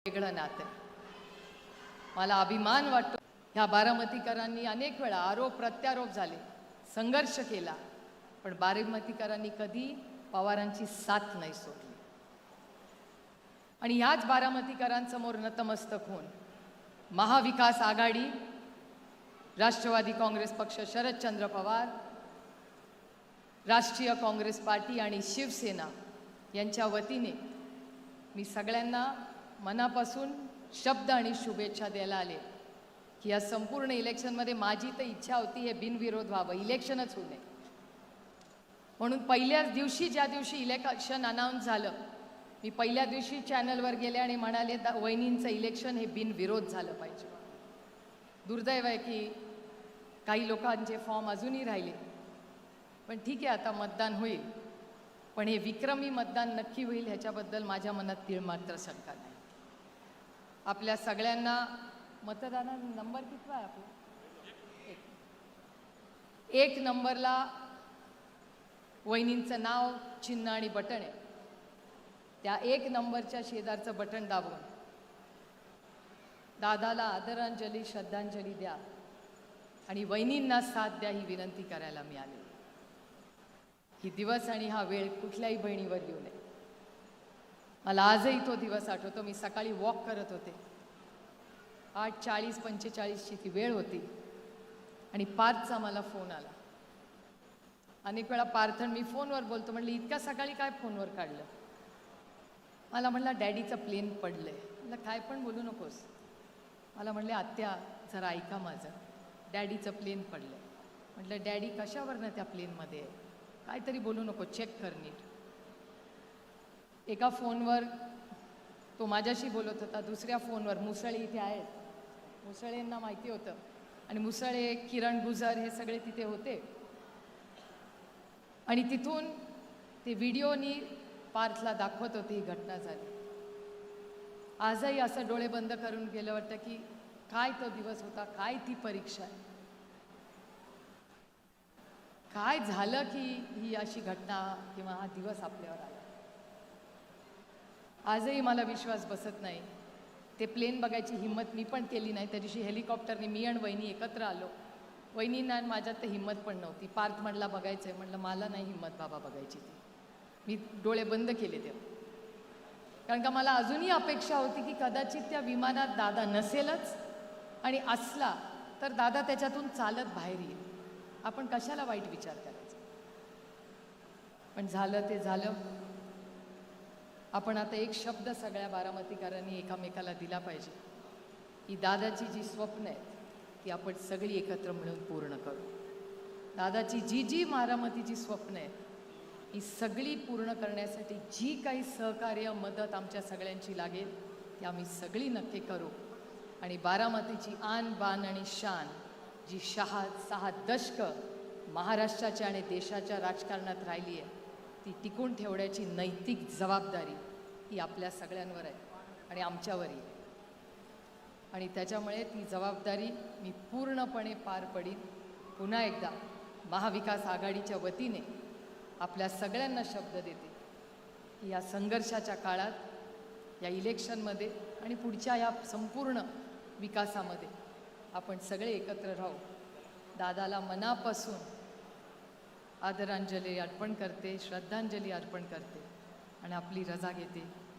वेगळं नातं आहे. मला अभिमान वाटतो ह्या बारामतीकरांनी अनेक वेळा आरोप प्रत्यारोप झाले, संघर्ष केला, पण बारामतीकरांनी कधी पवारांची साथ नाही सोडली. आणि ह्याच बारामतीकरांसमोर नतमस्तक होऊन महाविकास आघाडी, राष्ट्रवादी काँग्रेस पक्ष, शरदचंद्र पवार, राष्ट्रीय काँग्रेस पार्टी आणि शिवसेना यांच्या वतीने मी सगळ्यांना मनापासून शब्द आणि शुभेच्छा द्यायला आले की या संपूर्ण इलेक्शनमध्ये माझी तर इच्छा होती हे बिनविरोध व्हावं, इलेक्शनच होऊ नये. म्हणून पहिल्याच दिवशी, ज्या दिवशी इलेक्शन अनाऊन्स झालं, मी पहिल्या दिवशी चॅनलवर गेले आणि म्हणाले वहिनींचं इलेक्शन हे बिनविरोध झालं पाहिजे. दुर्दैव आहे की काही लोकांचे फॉर्म अजूनही राहिले, पण ठीक आहे, आता मतदान होईल, पण हे विक्रमी मतदान नक्की होईल ह्याच्याबद्दल माझ्या मनात तीळ मात्र शंका नाही. आपल्या सगळ्यांना मतदानाचा नंबर किती आहे आपला? एक नंबरला वहिनींचं नाव, चिन्ह आणि बटन आहे. त्या एक नंबरच्या शेजारचं बटन दाबून दादाला आदरांजली, श्रद्धांजली द्या आणि वहिनींना साथ द्या ही विनंती करायला मी आले. ही दिवस आणि हा वेळ कुठल्याही बहिणीवर येऊ नये. मला आजही तो दिवस आठवतो. मी सकाळी वॉक करत होते, 8:40-45ची ती वेळ होती आणि पार्थचा मला फोन आला. अनेक वेळा पार्थन मी फोनवर बोलतो, म्हणलं इतक्या सकाळी काय फोनवर काढलं? मला म्हणला डॅडीचं प्लेन पडलंय. म्हणलं काय पण बोलू नकोस. मला म्हणले आत्या जरा ऐका माझं, डॅडीचं प्लेन पडलंय. म्हटलं डॅडी कशावरनं त्या प्लेनमध्ये आहे? काहीतरी बोलू नको, चेक कर नीट. एका फोनवर तो माझ्याशी बोलत होता, दुसऱ्या फोनवर मुसळे इथे आहेत, मुसळेंना माहिती होतं आणि मुसळे, किरण गुजर हे सगळे तिथे होते आणि तिथून ते व्हिडिओनी पार्थला दाखवत होते ही घटना झाली. आजही असं डोळे बंद करून गेलं वाटतं की काय तो दिवस होता, काय ती परीक्षा आहे, काय झालं की ही अशी घटना किंवा हा दिवस आपल्यावर आला. आजही मला विश्वास बसत नाही. ते प्लेन बघायची हिंमत मी पण केली नाही. त्या दिवशी हेलिकॉप्टरने मी आणि वहिनी एकत्र आलो. वहिनींना आणि माझ्यात तर हिंमत पण नव्हती. पार्थ म्हणला बघायचं आहे, म्हणलं मला नाही हिंमत बाबा बघायची ती. मी डोळे बंद केले तेव्हा, कारण का मला अजूनही अपेक्षा होती की कदाचित त्या विमानात दादा नसेलच आणि असला तर दादा त्याच्यातून चालत बाहेर येईल. आपण कशाला वाईट विचार करायचा. पण झालं ते झालं. आपण आता एक शब्द सगळ्या बारामतीकरांनी एकामेकाला दिला पाहिजे की दादाची जी स्वप्न आहेत ती आपण सगळी एकत्र मिळून पूर्ण करू. दादाची जी बारामतीची स्वप्न आहेत ही सगळी पूर्ण करण्यासाठी जी काही सहकार्य, मदत आमच्या सगळ्यांची लागेल ती आम्ही सगळी नक्की करू आणि बारामतीची आन बान आणि शान जी 6 दशक महाराष्ट्राच्या आणि देशाच्या राजकारणात राहिली आहे ती टिकून ठेवण्याची नैतिक जबाबदारी ही आपल्या सगळ्यांवर आहे आणि आमच्यावरही आहे. आणि त्याच्यामुळे ती जबाबदारी मी पूर्णपणे पार पडीन. पुन्हा एकदा महाविकास आघाडीच्या वतीने आपल्या सगळ्यांना शब्द देते की या संघर्षाच्या काळात, या इलेक्शनमध्ये आणि पुढच्या या संपूर्ण विकासामध्ये आपण सगळे एकत्र राहू. दादाला मनापासून आदरांजली अर्पण करते, श्रद्धांजली अर्पण करते आणि आपली रजा घेते.